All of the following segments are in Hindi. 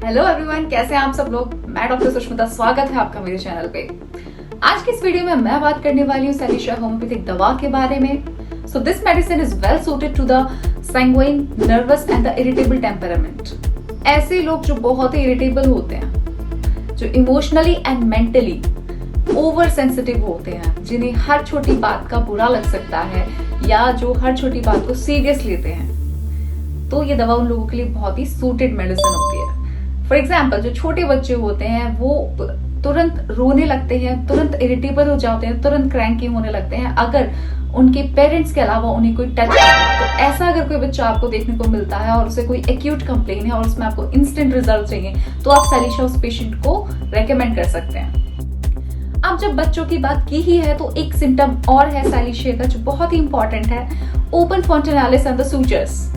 हेलो एवरीवन, कैसे हैं आप सब लोग। मैं डॉक्टर सुष्मिता, स्वागत है आपका मेरे चैनल पे। आज की इस वीडियो में मैं बात करने वाली हूँ सैलिशा होम्योपैथिक दवा के बारे में। So this medicine is well suited to the sanguine, nervous and the irritable temperament. ऐसे लोग जो बहुत ही इरिटेबल होते हैं, जो emotionally and mentally over sensitive होते हैं, जिन्हें हर छोटी बात का बुरा लग सकता है या जो हर छोटी बात को सीरियस लेते हैं, तो ये दवा उन लोगों के लिए बहुत ही सूटेड मेडिसिन होती है। फॉर एग्जाम्पल, जो छोटे बच्चे होते हैं वो तुरंत रोने लगते हैं, तुरंत इरिटेबल हो जाते हैं, तुरंत क्रैंकी होने लगते हैं अगर उनके पेरेंट्स के अलावा उन्हें कोई टच करे। तो ऐसा अगर कोई बच्चा आपको देखने को मिलता है और उसे कोई एक्यूट कंप्लेन है और उसमें आपको इंस्टेंट रिजल्ट चाहिए, तो आप सैलिशा उस पेशेंट को रेकमेंड कर सकते हैं। अब जब बच्चों की बात की ही है तो एक सिम्टम और है सैलिशा का जो बहुत ही इंपॉर्टेंट है, ओपन फॉन्टेनालिस एंड द सूचर्स।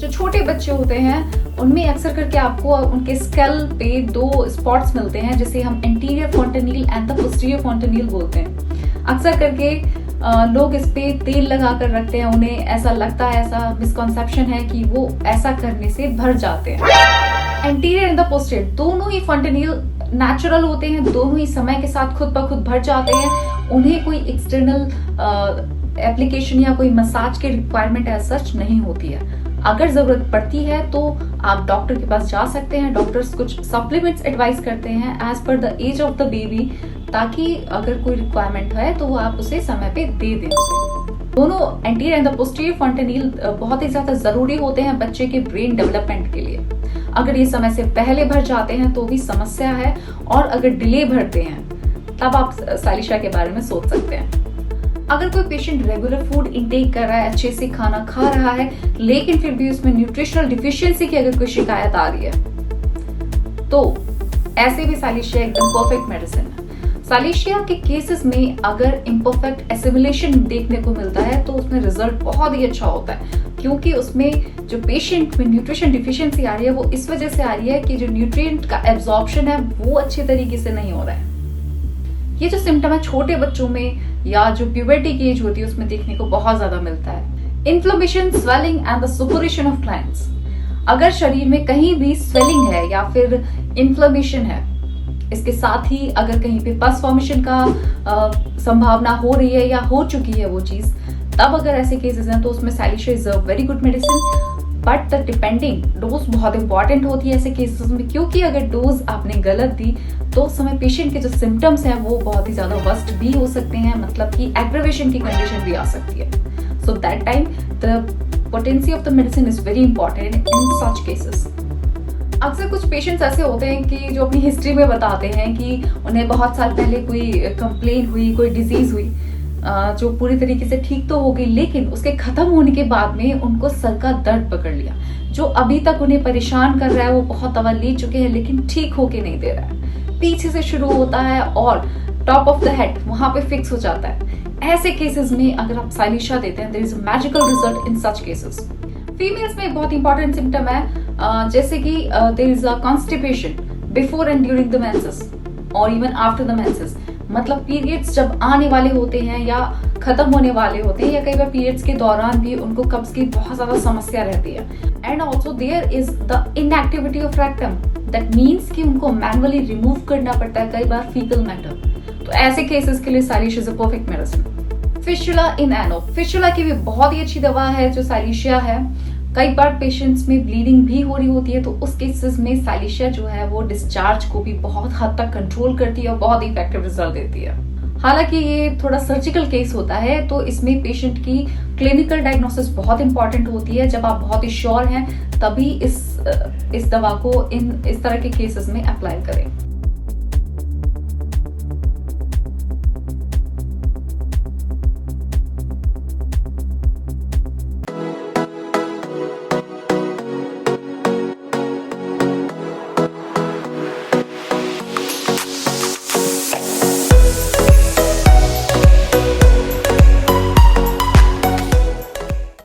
जो छोटे बच्चे होते हैं उनमें अक्सर करके आपको उनके स्कल पे दो स्पॉट्स मिलते हैं, जिसे हम एंटीरियर फॉन्टेनिल एंड द पोस्टीरियर फॉन्टेनिल बोलते हैं। अक्सर करके लोग इस पे तेल लगा कर रखते हैं, उन्हें ऐसा लगता है, ऐसा मिसकॉन्सेप्शन है कि वो ऐसा करने से भर जाते हैं। एंटीरियर एंड द पोस्टीरियर दोनों ही फॉन्टेनिल नेचुरल होते हैं, दोनों ही समय के साथ खुद ब खुद भर जाते हैं। उन्हें कोई एक्सटर्नल एप्लीकेशन या कोई मसाज के रिक्वायरमेंट एज सच नहीं होती है। अगर जरूरत पड़ती है तो आप डॉक्टर के पास जा सकते हैं। डॉक्टर्स कुछ सप्लीमेंट्स एडवाइस करते हैं एज पर the edge of the baby, ताकि अगर कोई रिक्वायरमेंट है तो वो आप उसे समय पे दे दें उसे। दोनों एंटीरियर एंड द पोस्टीरियर फॉन्टेनिल बहुत ही ज्यादा जरूरी होते हैं बच्चे के ब्रेन डेवलपमेंट के लिए। अगर ये समय से पहले भर जाते हैं तो भी समस्या है, और अगर डिले भरते हैं तब आप सैलिशा के बारे में सोच सकते हैं। अगर कोई पेशेंट रेगुलर फूड इंटेक कर रहा है, अच्छे से खाना खा रहा है, लेकिन फिर भी उसमें न्यूट्रिशनल डिफिशियंसी की अगर कोई शिकायत आ रही है, तो ऐसे भी सैलिशा एकदम परफेक्ट मेडिसिन है। सैलिशा के केसेस में अगर इम्परफेक्ट एसिमिलेशन देखने को मिलता है तो उसमें रिजल्ट बहुत ही अच्छा होता है, क्योंकि उसमें जो पेशेंट में न्यूट्रिशन डिफिशियंसी आ रही है वो इस वजह से आ रही है कि जो न्यूट्रिएंट का एब्जॉर्प्शन है वो अच्छे तरीके से नहीं हो रहा है। ये जो सिम्टम है छोटे बच्चों में या जो प्यूबर्टी की एज होती है उसमें देखने को बहुत ज्यादा मिलता है। Inflammation, swelling and the suppuration of glands. अगर शरीर में कहीं भी स्वेलिंग है या फिर इन्फ्लेमेशन है, इसके साथ ही अगर कहीं पे पस फॉर्मेशन का संभावना हो रही है या हो चुकी है वो चीज, तब अगर ऐसे केसेस हैं तो उसमें silicea is a very good medicine. But the depending dose बहुत इंपॉर्टेंट होती है ऐसे केसेस में, क्योंकि अगर डोज आपने गलत दी तो उस समय पेशेंट के जो सिम्टम्स हैं वो बहुत ही ज्यादा वर्स्ट भी हो सकते हैं, मतलब कि एग्रेवेशन की कंडीशन भी आ सकती है। So that time the potency of the medicine is very important in such cases. अक्सर कुछ पेशेंट्स ऐसे होते हैं कि जो अपनी हिस्ट्री में बताते हैं कि उन्हें बहुत साल पहले कोई कंप्लेन हुई, कोई डिजीज हुई जो पूरी तरीके से ठीक तो हो गई, लेकिन उसके खत्म होने के बाद में उनको सर का दर्द पकड़ लिया। जो अभी तक उन्हें परेशान कर रहा है वो बहुत दवा ले चुके हैं लेकिन ठीक होके नहीं दे रहा है, पीछे से शुरू होता है और टॉप ऑफ द हेड वहां पे फिक्स हो जाता है। ऐसे केसेस में अगर आप सैलिशा देते हैं, there is a magical result in such cases. Females में एक बहुत इंपॉर्टेंट सिम्टम है, जैसे कि there is a constipation before and during the menses और इवन आफ्टर द मेंसेस। मतलब पीरियड्स जब आने वाले होते हैं या खत्म होने वाले होते हैं, या कई बार पीरियड्स के दौरान भी उनको कब्ज की बहुत ज्यादा समस्या रहती है। And also there is the inactivity of rectum, that means कि उनको मैनुअली रिमूव करना पड़ता है कई बार फीकल मैटर। तो ऐसे केसेस के लिए silicea is a perfect medicine. Fistula in ano, fistula की भी बहुत ही अच्छी दवा है जो सैलिशा है। कई बार पेशेंट्स में ब्लीडिंग भी हो रही होती है, तो उस केसेस में सैलिशा जो है वो डिस्चार्ज को भी बहुत हद तक कंट्रोल करती है और बहुत इफेक्टिव रिजल्ट देती है। हालांकि ये थोड़ा सर्जिकल केस होता है, तो इसमें पेशेंट की क्लिनिकल डायग्नोसिस बहुत इंपॉर्टेंट होती है। जब आप बहुत ही श्योर हैं तभी इस दवा को इस तरह के केसेस में अप्लाई करें।